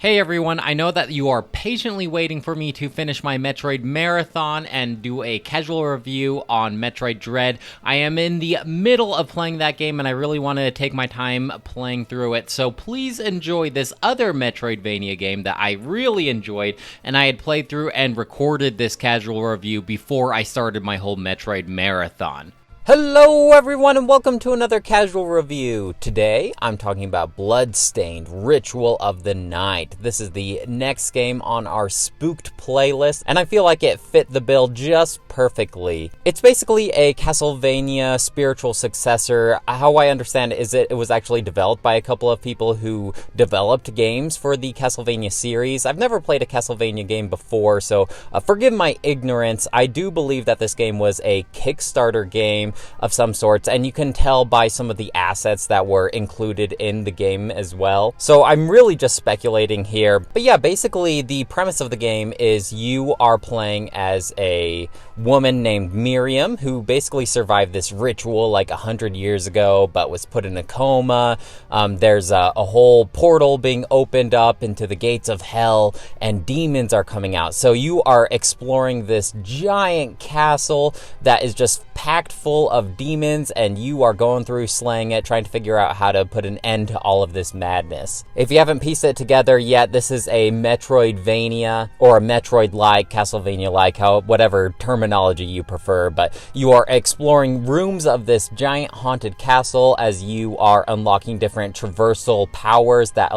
Hey everyone, I know that you are patiently waiting for me to finish my Metroid marathon and do a casual review on Metroid Dread. I am in the middle of playing that game and I really want to take my time playing through it, so please enjoy this other Metroidvania game that I really enjoyed and I had played through and recorded this casual review before I started my whole Metroid marathon. Hello everyone and welcome to another casual review. Today I'm talking about Bloodstained, Ritual of the Night. This is the next game on our spooked playlist and I feel like it fit the bill just perfectly. It's basically a Castlevania spiritual successor. How I understand it is it was actually developed by a couple of people who developed games for the Castlevania series. I've never played a Castlevania game before, so forgive my ignorance. I do believe that this game was a Kickstarter game of some sorts, and you can tell by some of the assets that were included in the game as well. So I'm really just speculating here. But yeah, basically the premise of the game is you are playing as a woman named Miriam who basically survived this ritual like 100 years ago but was put in a coma. There's a whole portal being opened up into the gates of hell and demons are coming out. So you are exploring this giant castle that is just packed full of demons and you are going through slaying it, trying to figure out how to put an end to all of this madness. If you haven't pieced it together yet, this is a Metroidvania or a Metroid-like, Castlevania-like, whatever terminology you prefer, but you are exploring rooms of this giant haunted castle as you are unlocking different traversal powers that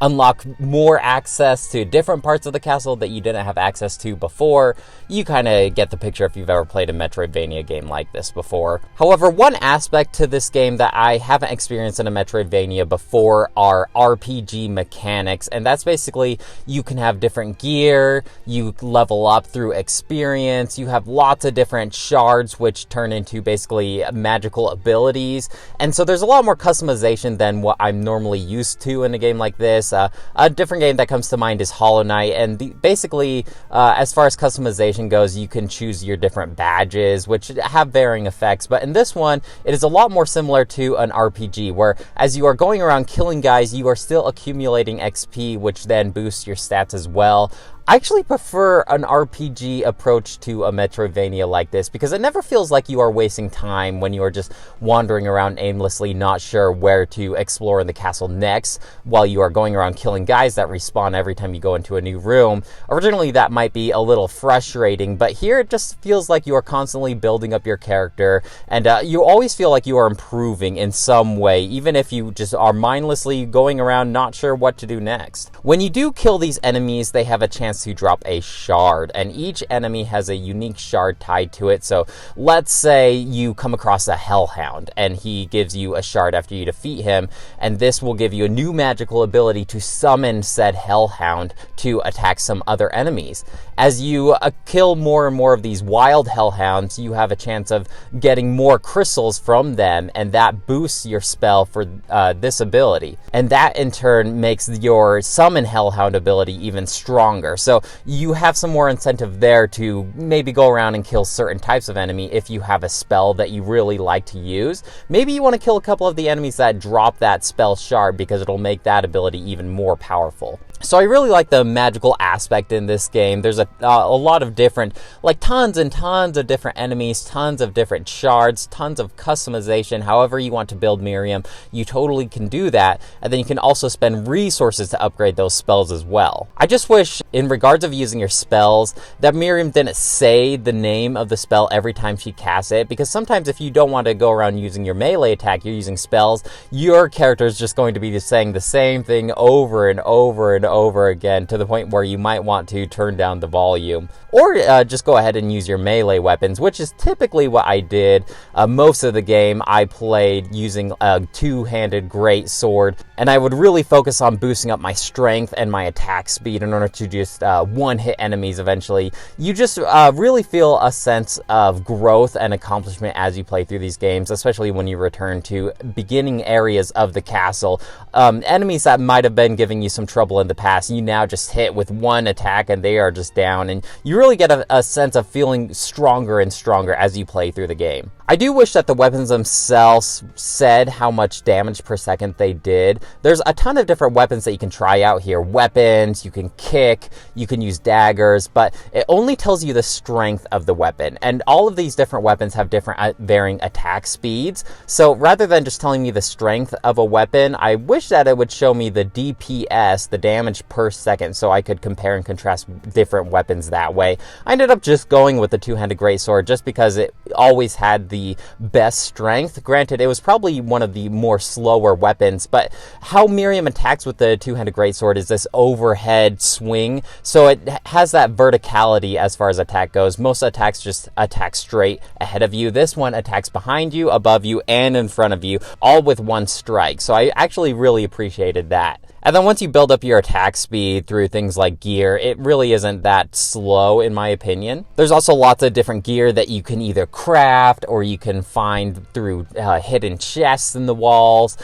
unlock more access to different parts of the castle that you didn't have access to before. You kind of get the picture if you've ever played a Metroidvania game like this before. However, one aspect to this game that I haven't experienced in a Metroidvania before are RPG mechanics, and that's basically you can have different gear, you level up through experience, you have lots of different shards which turn into basically magical abilities, and so there's a lot more customization than what I'm normally used to in a game like this. A different game that comes to mind is Hollow Knight, and basically as far as customization goes, you can choose your different badges which have varying effects. But in this one, it is a lot more similar to an RPG, where as you are going around killing guys, you are still accumulating XP, which then boosts your stats as well. I actually prefer an RPG approach to a Metroidvania like this because it never feels like you are wasting time when you are just wandering around aimlessly, not sure where to explore in the castle next, while you are going around killing guys that respawn every time you go into a new room. Originally, that might be a little frustrating, but here it just feels like you are constantly building up your character, and you always feel like you are improving in some way, even if you just are mindlessly going around not sure what to do next. When you do kill these enemies, they have a chance to drop a shard, and each enemy has a unique shard tied to it. So let's say you come across a hellhound and he gives you a shard after you defeat him, and this will give you a new magical ability to summon said hellhound to attack some other enemies. As you kill more and more of these wild hellhounds, you have a chance of getting more crystals from them, and that boosts your spell for this ability, and that in turn makes your summon hellhound ability even stronger. So you have some more incentive there to maybe go around and kill certain types of enemy if you have a spell that you really like to use. Maybe you want to kill a couple of the enemies that drop that spell shard because it'll make that ability even more powerful. So I really like the magical aspect in this game. There's a lot of different, like tons and tons of different enemies, tons of different shards, tons of customization. However you want to build Miriam, you totally can do that. And then you can also spend resources to upgrade those spells as well. I just wish, in regards of using your spells, that Miriam didn't say the name of the spell every time she casts it, because sometimes if you don't want to go around using your melee attack, you're using spells, your character is just going to be just saying the same thing over and over and over again, to the point where you might want to turn down the volume, or just go ahead and use your melee weapons, which is typically what I did. Most of the game I played using a two-handed great sword, and I would really focus on boosting up my strength and my attack speed in order to just one-hit enemies eventually. You just really feel a sense of growth and accomplishment as you play through these games, especially when you return to beginning areas of the castle. Enemies that might have been giving you some trouble in the the past, you now just hit with one attack and they are just down, and you really get a sense of feeling stronger and stronger as you play through the game. I do wish that the weapons themselves said how much damage per second they did. There's a ton of different weapons that you can try out here. Weapons, you can kick, you can use daggers, but it only tells you the strength of the weapon. And all of these different weapons have different varying attack speeds. So rather than just telling me the strength of a weapon, I wish that it would show me the DPS, the damage per second, so I could compare and contrast different weapons that way. I ended up just going with the two-handed greatsword just because it always had the best strength. Granted, it was probably one of the more slower weapons, but how Miriam attacks with the two-handed greatsword is this overhead swing, so it has that verticality as far as attack goes. Most attacks just attack straight ahead of you. This one attacks behind you, above you, and in front of you, all with one strike. So I actually really appreciated that. And then once you build up your attack speed through things like gear, it really isn't that slow in my opinion. There's also lots of different gear that you can either craft or you can find through hidden chests in the walls.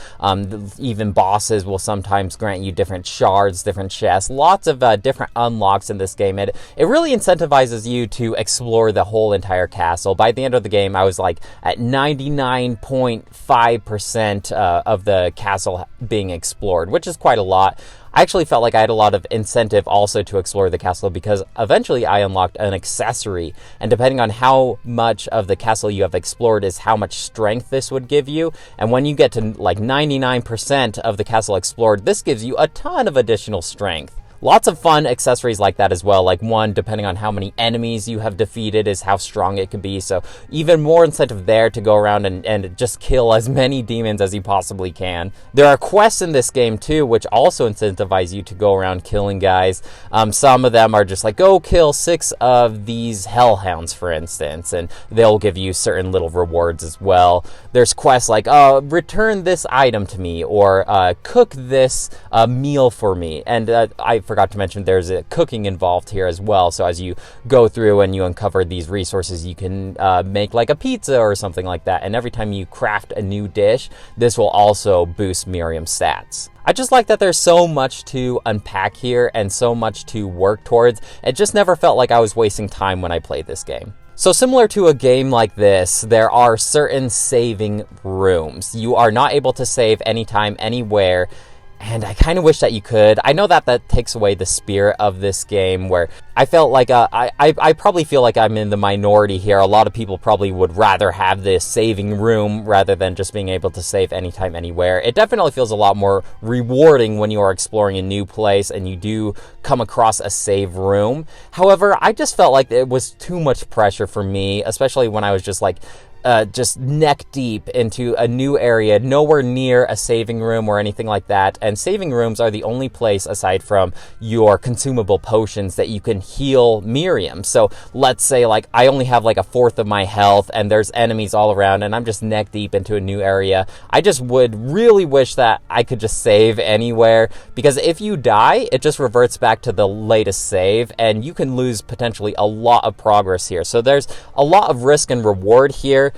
Even bosses will sometimes grant you different shards, different chests, lots of different unlocks in this game. It really incentivizes you to explore the whole entire castle. By the end of the game, I was like at 99.5% of the castle being explored, which is quite a lot. I actually felt like I had a lot of incentive also to explore the castle because eventually I unlocked an accessory, and depending on how much of the castle you have explored is how much strength this would give you. And when you get to like 99% of the castle explored, this gives you a ton of additional strength. Lots of fun accessories like that as well. Like one, depending on how many enemies you have defeated is how strong it could be. So even more incentive there to go around and just kill as many demons as you possibly can. There are quests in this game too, which also incentivize you to go around killing guys. Some of them are just like, go kill 6 of these hellhounds, for instance, and they'll give you certain little rewards as well. There's quests like, return this item to me, or cook this meal for me. And I forgot to mention there's a cooking involved here as well. So as you go through and you uncover these resources, you can make like a pizza or something like that. And every time you craft a new dish, this will also boost Miriam's stats. I just like that there's so much to unpack here and so much to work towards. It just never felt like I was wasting time when I played this game. So similar to a game like this, there are certain saving rooms. You are not able to save anytime, anywhere. And I kind of wish that you could. I know that takes away the spirit of this game, where I felt like I probably feel like I'm in the minority here. A lot of people probably would rather have this saving room rather than just being able to save anytime, anywhere. It definitely feels a lot more rewarding when you are exploring a new place and you do come across a save room. However, I just felt like it was too much pressure for me, especially when I was just like, just neck deep into a new area, nowhere near a saving room or anything like that. And saving rooms are the only place, aside from your consumable potions, that you can heal Miriam. So let's say like I only have like 1/4 of my health and there's enemies all around and I'm just neck deep into a new area. I just would really wish that I could just save anywhere, because if you die, it just reverts back to the latest save and you can lose potentially a lot of progress here. So there's a lot of risk and reward here.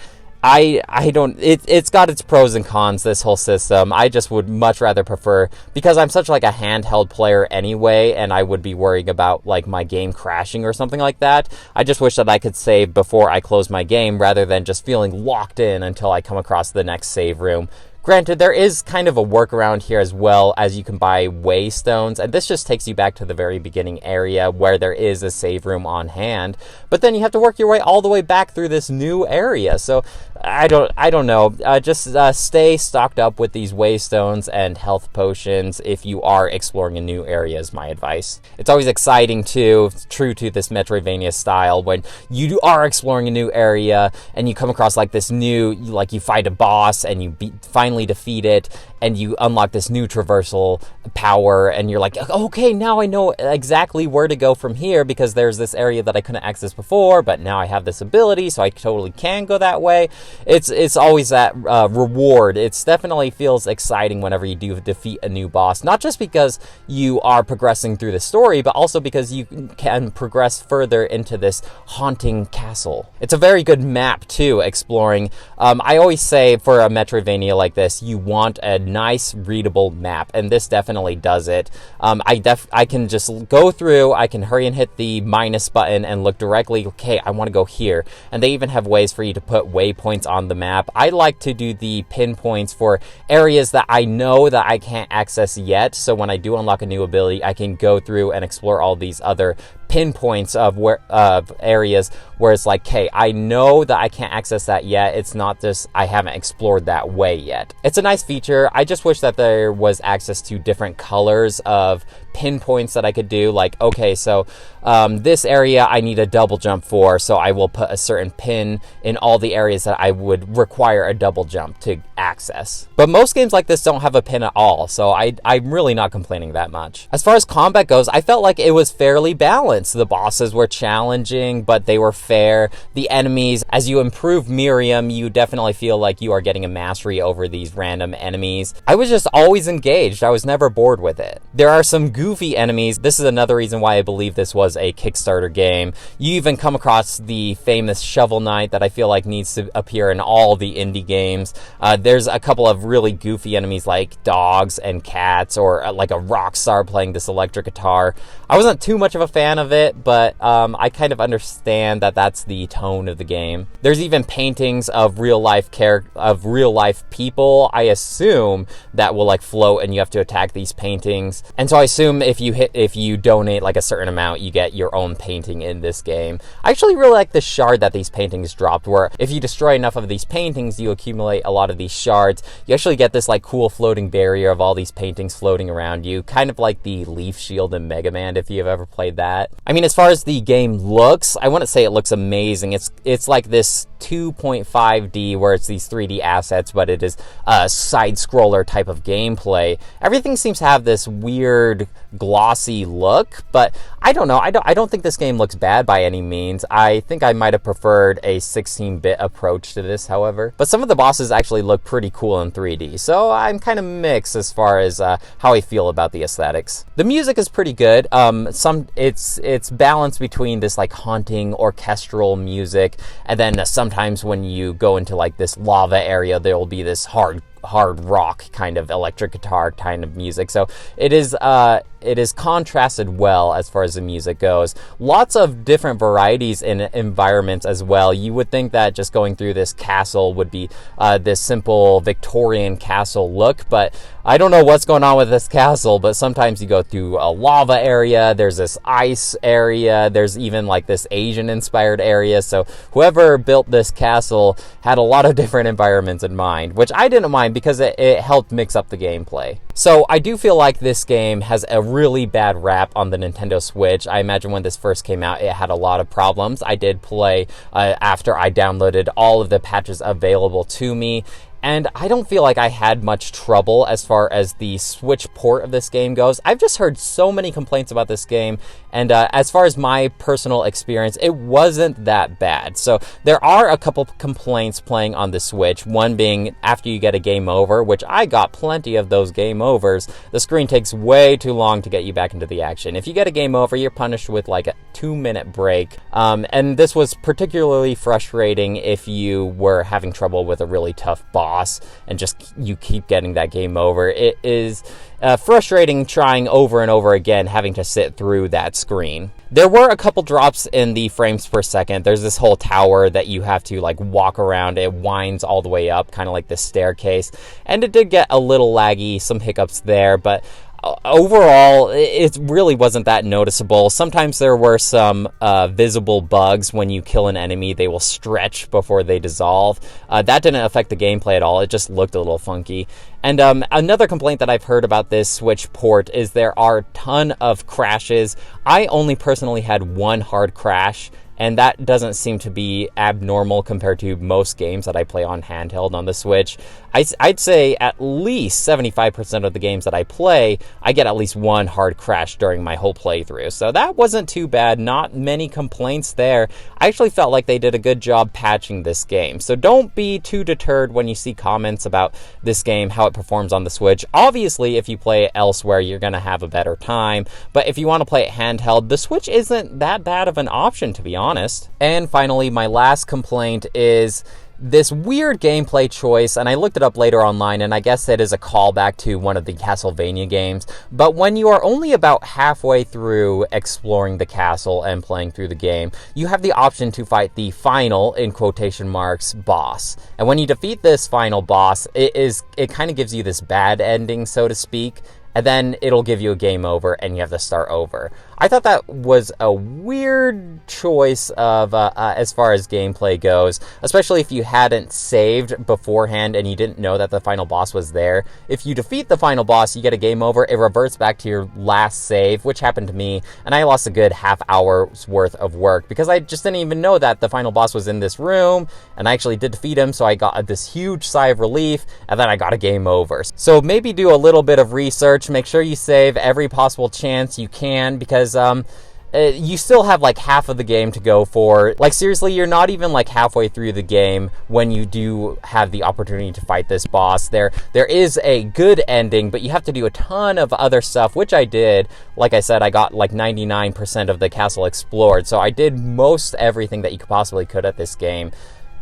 It's got its pros and cons, this whole system. I just would much rather prefer, because I'm such like a handheld player anyway, and I would be worrying about like my game crashing or something like that. I just wish that I could save before I close my game rather than just feeling locked in until I come across the next save room. Granted, there is kind of a workaround here as well, as you can buy waystones, and this just takes you back to the very beginning area where there is a save room on hand, but then you have to work your way all the way back through this new area. So I don't know. Just stay stocked up with these waystones and health potions if you are exploring a new area, is my advice. It's always exciting too, true to this Metroidvania style, when you are exploring a new area and you come across like this new, like you fight a boss and you finally defeat it and you unlock this new traversal power and you're like, okay, now I know exactly where to go from here because there's this area that I couldn't access before, but now I have this ability, so I totally can go that way. It's always that reward. It definitely feels exciting whenever you do defeat a new boss, not just because you are progressing through the story, but also because you can progress further into this haunting castle. It's a very good map too, exploring. I always say for a Metroidvania like this, this, you want a nice readable map, and this definitely does it. I can just go through, I can hurry and hit the minus button and look directly, okay, I want to go here. And they even have ways for you to put waypoints on the map. I like to do the pinpoints for areas that I know that I can't access yet, so when I do unlock a new ability, I can go through and explore all these other pinpoints of areas where it's like, okay, I know that I can't access that yet. It's not just I haven't explored that way yet. It's a nice feature. I just wish that there was access to different colors of pinpoints that I could do. Like, okay, so this area I need a double jump for, so I will put a certain pin in all the areas that I would require a double jump to access. But most games like this don't have a pin at all, so I'm really not complaining that much. As far as combat goes, I felt like it was fairly balanced. The bosses were challenging, but they were fair. The enemies, as you improve Miriam, you definitely feel like you are getting a mastery over these random enemies. I was just always engaged. I was never bored with it. There are some goofy enemies. This is another reason why I believe this was a Kickstarter game. You even come across the famous Shovel Knight that I feel like needs to appear in all the indie games. There's a couple of really goofy enemies like dogs and cats, or like a rock star playing this electric guitar. I wasn't too much of a fan of it, but I kind of understand that that's the tone of the game. There's even paintings of real life people, I assume, that will like float and you have to attack these paintings. And so I assume if you donate like a certain amount, you get your own painting in this game. I actually really like the shard that these paintings dropped, where if you destroy enough of these paintings, you accumulate a lot of these shards. You actually get this like cool floating barrier of all these paintings floating around you, kind of like the leaf shield in Mega Man, if you've ever played that. I mean, as far as the game looks, I wouldn't say it looks amazing. It's like this 2.5D where it's these 3D assets, but it is a side-scroller type of gameplay. Everything seems to have this weird glossy look, but I don't know. I don't think this game looks bad by any means. I think I might have preferred a 16-bit approach to this, however. But some of the bosses actually look pretty cool in 3D, so I'm kind of mixed as far as how I feel about the aesthetics. The music is pretty good. It's balanced between this like haunting orchestral music, and then sometimes when you go into like this lava area, there will be this hard rock kind of electric guitar kind of music. So it is contrasted well as far as the music goes. Lots of different varieties in environments as well. You would think that just going through this castle would be this simple Victorian castle look, but I don't know what's going on with this castle, but sometimes you go through a lava area, there's this ice area, there's even like this Asian inspired area. So whoever built this castle had a lot of different environments in mind, which I didn't mind because it helped mix up the gameplay. So I do feel like this game has a really bad rap on the Nintendo Switch. I imagine when this first came out, it had a lot of problems. I did play after I downloaded all of the patches available to me, and I don't feel like I had much trouble as far as the Switch port of this game goes. I've just heard so many complaints about this game, and as far as my personal experience, it wasn't that bad. So there are a couple complaints playing on the Switch, one being after you get a game over, which I got plenty of those game overs, the screen takes way too long to get you back into the action. If you get a game over, you're punished with like a 2-minute break, and this was particularly frustrating if you were having trouble with a really tough boss and just you keep getting that game over. It is frustrating trying over and over again, having to sit through that screen. There were a couple drops in the frames per second. There's this whole tower that you have to like walk around. It winds all the way up, kind of like this staircase, and it did get a little laggy, some hiccups there, but overall, it really wasn't that noticeable. Sometimes there were some visible bugs. When you kill an enemy, they will stretch before they dissolve. That didn't affect the gameplay at all. It just looked a little funky. And another complaint that I've heard about this Switch port is there are a ton of crashes. I only personally had one hard crash, and that doesn't seem to be abnormal compared to most games that I play on handheld on the Switch. I'd say at least 75% of the games that I play, I get at least one hard crash during my whole playthrough. So that wasn't too bad. Not many complaints there. I actually felt like they did a good job patching this game. So don't be too deterred when you see comments about this game, how it performs on the Switch. Obviously, if you play it elsewhere, you're going to have a better time. But if you want to play it handheld, the Switch isn't that bad of an option, to be honest. And finally, my last complaint is this weird gameplay choice, and I looked it up later online, and I guess it is a callback to one of the Castlevania games. But when you are only about halfway through exploring the castle and playing through the game, you have the option to fight the final, in quotation marks, boss. And when you defeat this final boss, it kind of gives you this bad ending, so to speak, and then it'll give you a game over and you have to start over. I thought that was a weird choice of as far as gameplay goes, especially if you hadn't saved beforehand and you didn't know that the final boss was there. If you defeat the final boss, you get a game over. It reverts back to your last save, which happened to me, and I lost a good half hour's worth of work because I just didn't even know that the final boss was in this room, and I actually did defeat him, so I got this huge sigh of relief, and then I got a game over. So maybe do a little bit of research. Make sure you save every possible chance you can, because you still have like half of the game to go for. Like, seriously, you're not even like halfway through the game when you do have the opportunity to fight this boss. There is a good ending, but you have to do a ton of other stuff, which I did. Like I said, I got like 99% of the castle explored, so I did most everything that you possibly could at this game.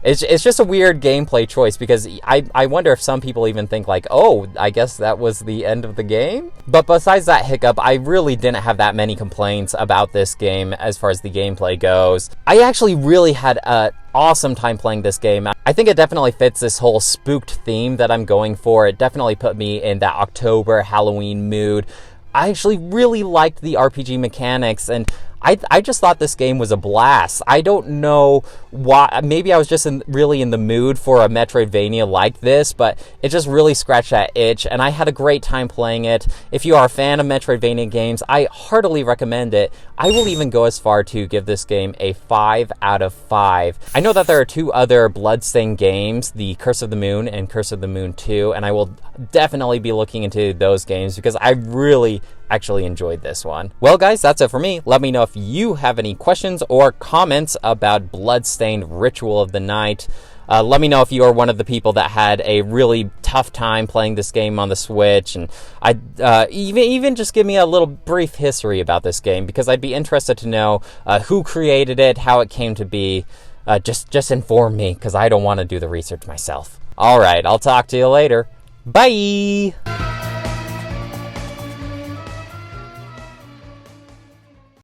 It's just a weird gameplay choice, because I wonder if some people even think like, oh, I guess that was the end of the game? But besides that hiccup, I really didn't have that many complaints about this game as far as the gameplay goes. I actually really had an awesome time playing this game. I think it definitely fits this whole spooked theme that I'm going for. It definitely put me in that October Halloween mood. I actually really liked the RPG mechanics, and I just thought this game was a blast. I don't know why. Maybe I was just really in the mood for a Metroidvania like this, but it just really scratched that itch, and I had a great time playing it. If you are a fan of Metroidvania games, I heartily recommend it. I will even go as far to give this game a 5 out of 5. I know that there are 2 other Bloodstained games, the Curse of the Moon and Curse of the Moon 2, and I will definitely be looking into those games because I really actually enjoyed this one. Well, guys, that's it for me. Let me know if you have any questions or comments about Bloodstained Ritual of the Night. Let me know if you are one of the people that had a really tough time playing this game on the Switch, and even just give me a little brief history about this game, because I'd be interested to know who created it, how it came to be. Just inform me, because I don't want to do the research myself. All right, I'll talk to you later. Bye!